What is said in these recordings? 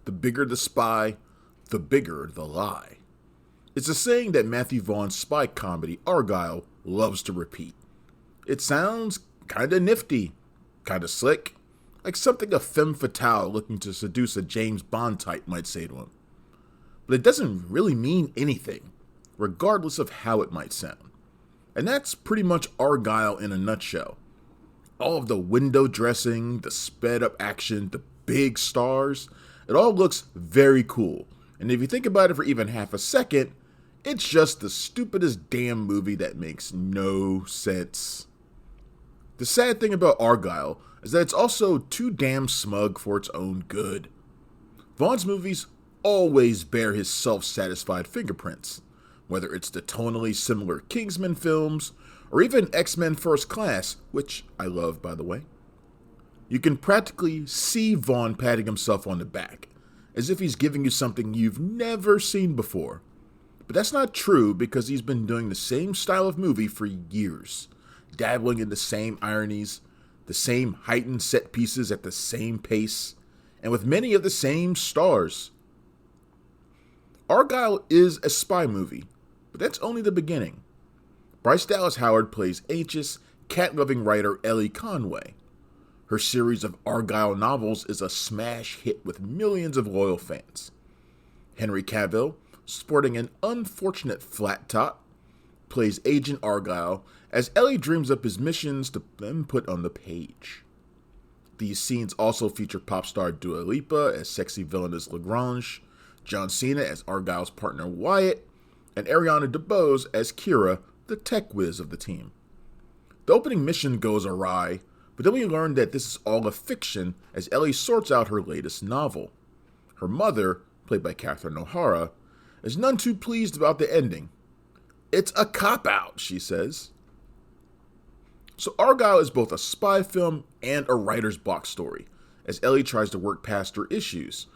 the bigger the spy, the bigger the lie. It's a saying that Matthew Vaughn's spy comedy Argylle loves to repeat. It sounds kinda nifty, kinda slick, like something a femme fatale looking to seduce a James Bond type might say to him. But it doesn't really mean anything, regardless of how it might sound. And that's pretty much Argylle in a nutshell. All of the window dressing, the sped up action, the big stars, it all looks very cool. And if you think about it for even half a second, it's just the stupidest damn movie that makes no sense. The sad thing about Argylle is that it's also too damn smug for its own good. Vaughn's movies always bear his self-satisfied fingerprints, whether it's the tonally similar Kingsman films, or even X-Men First Class, which I love, by the way. You can practically see Vaughn patting himself on the back, as if he's giving you something you've never seen before. But that's not true because he's been doing the same style of movie for years, dabbling in the same ironies, the same heightened set pieces at the same pace, and with many of the same stars. Argylle is a spy movie, but that's only the beginning. Bryce Dallas Howard plays anxious, cat-loving writer Ellie Conway. Her series of Argylle novels is a smash hit with millions of loyal fans. Henry Cavill, sporting an unfortunate flat top, plays Agent Argylle as Ellie dreams up his missions to then put on the page. These scenes also feature pop star Dua Lipa as sexy villainess Lagrange, John Cena as Argylle's partner Wyatt, and Ariana DeBose as Kira, the tech whiz of the team. The opening mission goes awry, but then we learn that this is all a fiction as Ellie sorts out her latest novel. Her mother, played by Catherine O'Hara, is none too pleased about the ending. "It's a cop-out," she says. So Argylle is both a spy film and a writer's block story, as Ellie tries to work past her issues.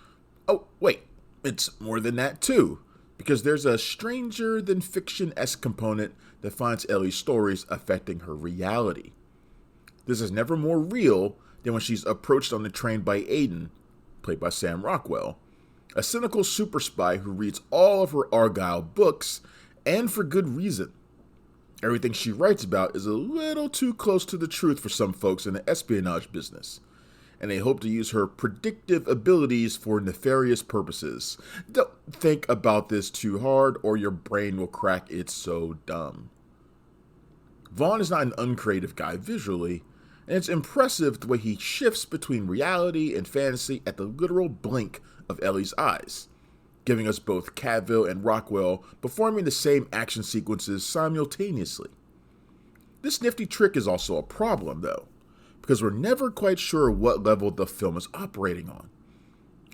Oh, wait, it's more than that too, because there's a stranger-than-fiction-esque component that finds Ellie's stories affecting her reality. This is never more real than when she's approached on the train by Aiden, played by Sam Rockwell, a cynical super spy who reads all of her Argylle books, and for good reason. Everything she writes about is a little too close to the truth for some folks in the espionage business, and they hope to use her predictive abilities for nefarious purposes. Don't think about this too hard or your brain will crack, it's so dumb. Vaughn is not an uncreative guy visually, and it's impressive the way he shifts between reality and fantasy at the literal blink of Ellie's eyes, giving us both Cavill and Rockwell performing the same action sequences simultaneously. This nifty trick is also a problem, though, because we're never quite sure what level the film is operating on.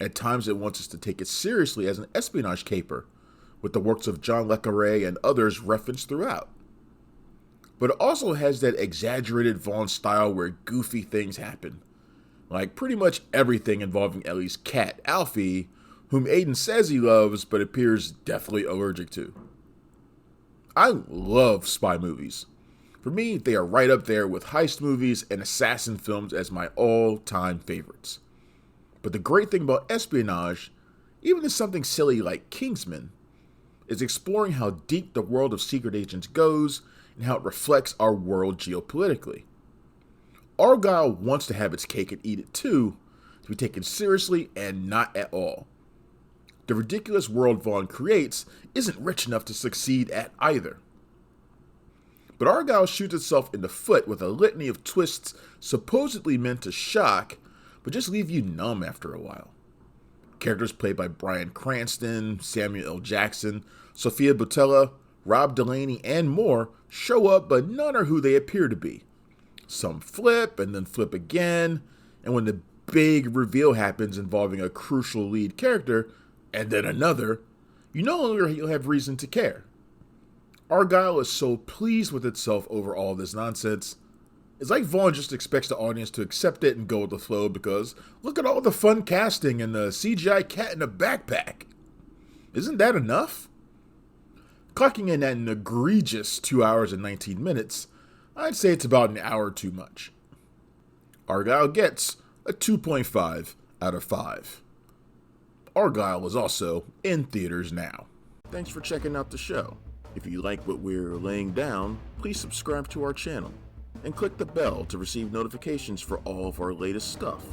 At times it wants us to take it seriously as an espionage caper, with the works of John le Carré and others referenced throughout. But it also has that exaggerated Vaughn style where goofy things happen, like pretty much everything involving Ellie's cat, Alfie, whom Aiden says he loves but appears deathly allergic to. I love spy movies. For me, they are right up there with heist movies and assassin films as my all-time favorites. But the great thing about espionage, even in something silly like Kingsman, is exploring how deep the world of secret agents goes and how it reflects our world geopolitically. Argylle wants to have its cake and eat it too, to be taken seriously and not at all. The ridiculous world Vaughn creates isn't rich enough to succeed at either. But Argylle shoots itself in the foot with a litany of twists supposedly meant to shock, but just leave you numb after a while. Characters played by Bryan Cranston, Samuel L. Jackson, Sophia Boutella, Rob Delaney, and more show up, but none are who they appear to be. Some flip and then flip again, and when the big reveal happens involving a crucial lead character, and then another, you no longer have reason to care. Argylle is so pleased with itself over all this nonsense. It's like Vaughn just expects the audience to accept it and go with the flow because look at all the fun casting and the CGI cat in a backpack. Isn't that enough? Clocking in at an egregious 2 hours and 19 minutes, I'd say it's about an hour too much. Argylle gets a 2.5 out of 5. Argylle is also in theaters now. Thanks for checking out the show. If you like what we're laying down, please subscribe to our channel and click the bell to receive notifications for all of our latest stuff.